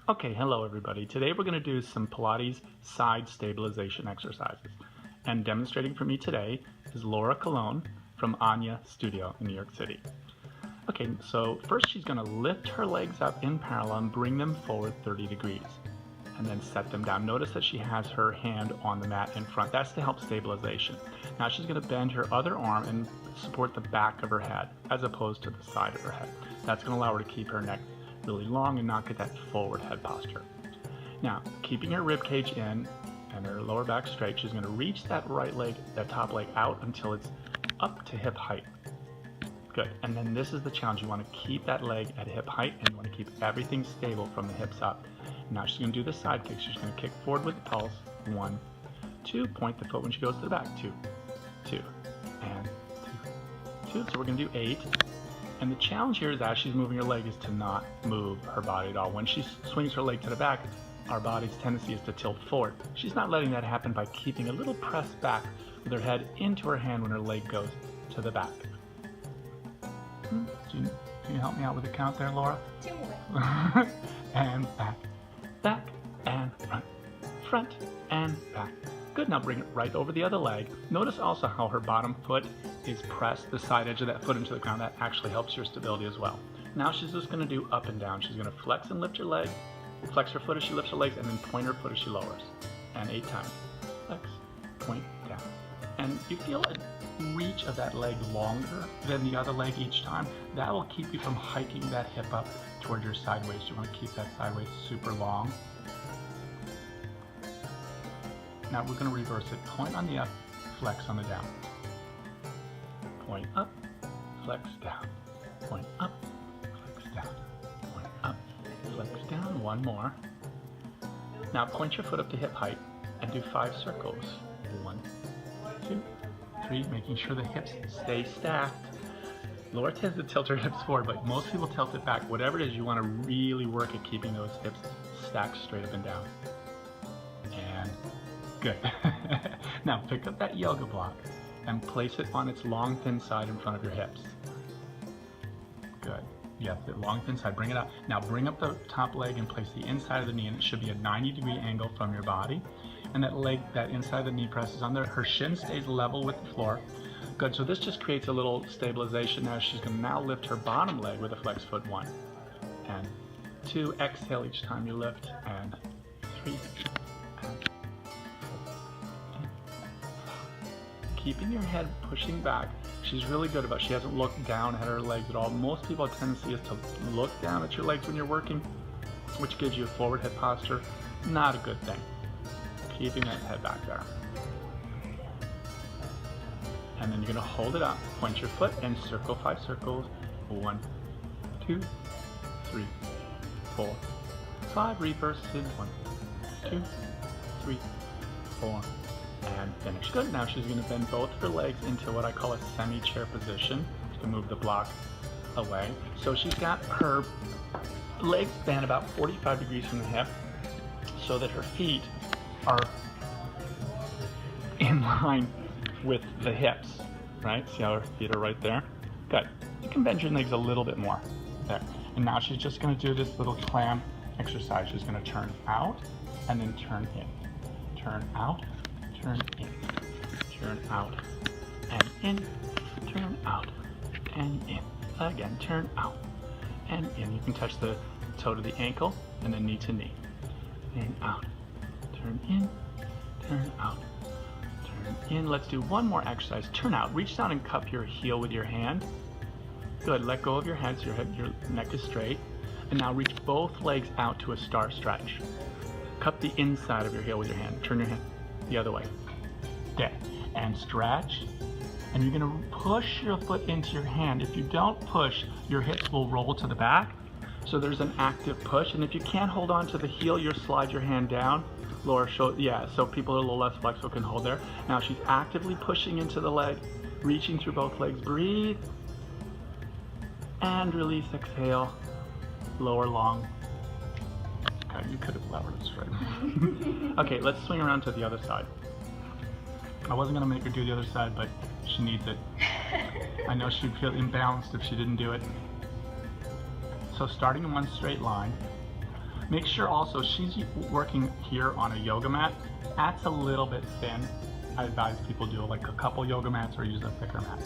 Okay, hello everybody. Today we're going to do some Pilates side stabilization exercises. And demonstrating for me today is Laura Colon from Anya Studio in New York City. Okay, so first she's going to lift her legs up in parallel and bring them forward 30 degrees. And then set them down. Notice that she has her hand on the mat in front. That's to help stabilization. Now she's going to bend her other arm and support the back of her head as opposed to the side of her head. That's going to allow her to keep her neck really long and not get that forward head posture. Now, keeping her rib cage in and her lower back straight, she's going to reach that right leg, that top leg out until it's up to hip height. Good. And then this is the challenge. You want to keep that leg at hip height and you want to keep everything stable from the hips up. Now she's going to do the side kick. She's going to kick forward with the pulse. 1, 2. Point the foot when she goes to the back. 2, 2, and 2, 2. So we're going to do 8. And the challenge here is as she's moving her leg is to not move her body at all. When she swings her leg to the back, our body's tendency is to tilt forward. She's not letting that happen by keeping a little press back with her head into her hand when her leg goes to the back. Can you help me out with the count there, Laura? 2 more. And back, back and front, front and back. Good, now bring it right over the other leg. Notice also how her bottom foot is pressed, the side edge of that foot into the ground. That actually helps your stability as well. Now she's just going to do up and down. She's going to flex and lift her leg, flex her foot as she lifts her legs, and then point her foot as she lowers. And 8 times. Flex, point, down. And you feel a reach of that leg longer than the other leg each time. That will keep you from hiking that hip up toward your side waist. You want to keep that side waist super long. Now we're going to reverse it. Point on the up, flex on the down. Point up, flex down. Point up, flex down. Point up, flex down. One more. Now point your foot up to hip height and do 5 circles. 1, 2, 3, making sure the hips stay stacked. Laura tends to tilt her hips forward, but most people tilt it back. Whatever it is, you want to really work at keeping those hips stacked straight up and down. And good. Now pick up that yoga block and place it on its long, thin side in front of your hips. Good. Yes, the long, thin side. Bring it up. Now bring up the top leg and place the inside of the knee, and it should be a 90-degree angle from your body. And that leg, that inside of the knee presses on there. Her shin stays level with the floor. Good. So this just creates a little stabilization. Now she's going to now lift her bottom leg with a flex foot. 1 and 2. Exhale each time you lift. And 3 and 4 and 5. Keeping your head pushing back. She's really good about it. She hasn't looked down at her legs at all. Most people's tendency is to look down at your legs when you're working, which gives you a forward head posture. Not a good thing. Keeping that head back there. And then you're going to hold it up, point your foot, and circle 5 circles. 1, 2, 3, 4, 5. Reverse it. 1, 2, 3, 4, and finish. Good. Now she's going to bend both of her legs into what I call a semi-chair position to move the block away. So she's got her legs bent about 45 degrees from the hip so that her feet are in line with the hips, right? See how her feet are right there? Good. You can bend your legs a little bit more. There. And now she's just going to do this little clam exercise. She's going to turn out and then turn in. Turn out, turn in. Turn out and in. Turn out and in. Again, turn out and in. You can touch the toe to the ankle and then knee to knee. And out. Turn in, turn out, turn in. Let's do one more exercise. Turn out. Reach down and cup your heel with your hand. Good. Let go of your head so your neck is straight. And now reach both legs out to a star stretch. Cup the inside of your heel with your hand. Turn your hand the other way. Good. And stretch. And you're going to push your foot into your hand. If you don't push, your hips will roll to the back. So there's an active push. And if you can't hold on to the heel, you slide your hand down. Laura showed, yeah, so people who are a little less flexible can hold there. Now she's actively pushing into the leg, reaching through both legs. Breathe. And release, exhale. Lower long. Okay, you could have lowered it straight. Okay, let's swing around to the other side. I wasn't going to make her do the other side, but she needs it. I know she'd feel imbalanced if she didn't do it. So starting in one straight line, Make sure also she's working here on a yoga mat. That's a little bit thin. I advise people do like a couple yoga mats or use a thicker mat.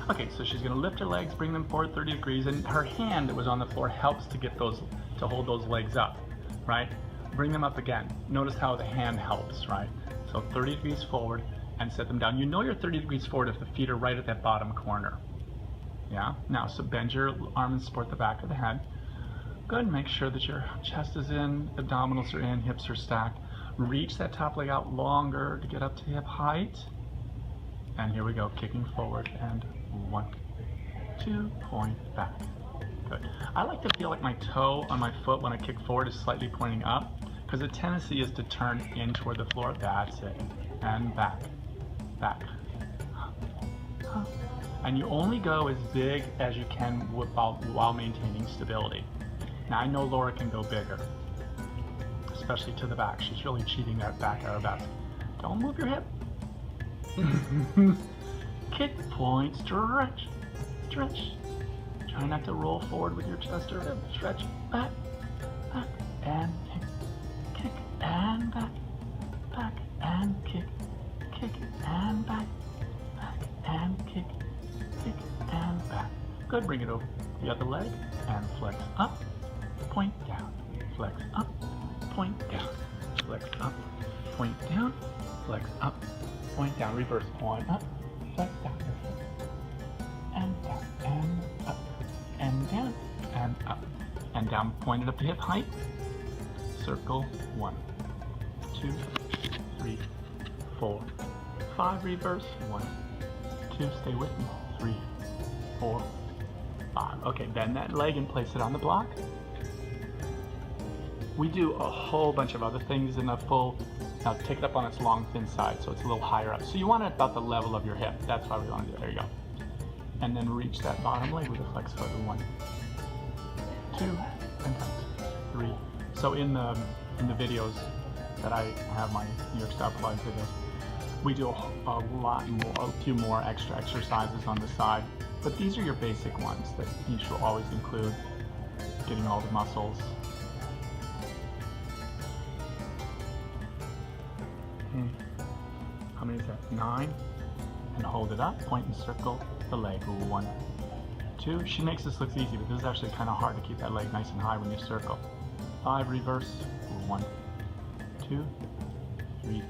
Okay, so she's gonna lift her legs, bring them forward 30 degrees, and her hand that was on the floor helps to get those, to hold those legs up, right? Bring them up again. Notice how the hand helps, right? So 30 degrees forward and set them down. You know you're 30 degrees forward if the feet are right at that bottom corner. Yeah, now so bend your arm and support the back of the head. Good, make sure that your chest is in, abdominals are in, hips are stacked. Reach that top leg out longer to get up to hip height. And here we go, kicking forward, and 1, 2, point back. Good. I like to feel like my toe on my foot when I kick forward is slightly pointing up, because the tendency is to turn in toward the floor. That's it. And back, back. And you only go as big as you can while maintaining stability. Now I know Laura can go bigger, especially to the back. She's really cheating that back arabesque. Don't move your hip. Kick, point, stretch, stretch. Try not to roll forward with your chest or hip. Stretch, back, back, and kick, and back, back, and kick, and back, back, and kick, and back. Good, bring it over the other leg, and flex up, point down, flex up, point down, flex up, point down, flex up, point down, reverse, point up, flex down, and down, and up, and down, and up, and down, pointed up to hip height, circle, 1, 2, 3, 4, 5, reverse, 1, 2, stay with me, 3, 4, 5. Okay, bend that leg and place it on the block. We do a whole bunch of other things in a full, now take it up on its long, thin side so it's a little higher up. So you want it about the level of your hip. That's why we want to do it. There you go. And then reach that bottom leg with a flex foot. 1, 2, and 3. So in the videos that I have, my New York Style Pilates videos, we do a lot more, a few more extra exercises on the side. But these are your basic ones that you should always include, getting all the muscles. How many is that? 9. And hold it up, point and circle the leg. 1, 2. She makes this look easy, but this is actually kind of hard to keep that leg nice and high when you circle. 5, reverse. 1, 2, 3,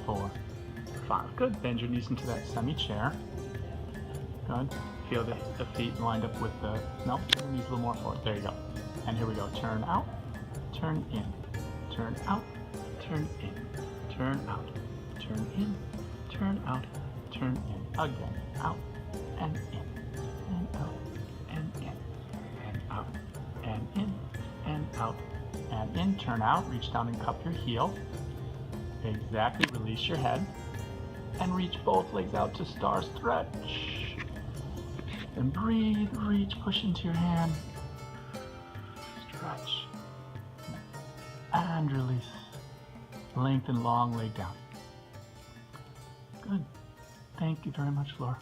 4, 5. Good. Bend your knees into that semi-chair. Good. Feel the feet lined up with the, nope, turn your knees a little more forward. There you go. And here we go. Turn out, turn in, turn out, turn in, turn out, turn in, turn out, turn in. Again. Out and in, and out, and in, and out, and in, and out, and in. Turn out, reach down and cup your heel. Exactly. Release your head. And reach both legs out to star stretch. And breathe, reach, push into your hand. Stretch. And release. Lengthen long, leg down. Good. Thank you very much, Laura.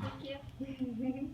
Thank you.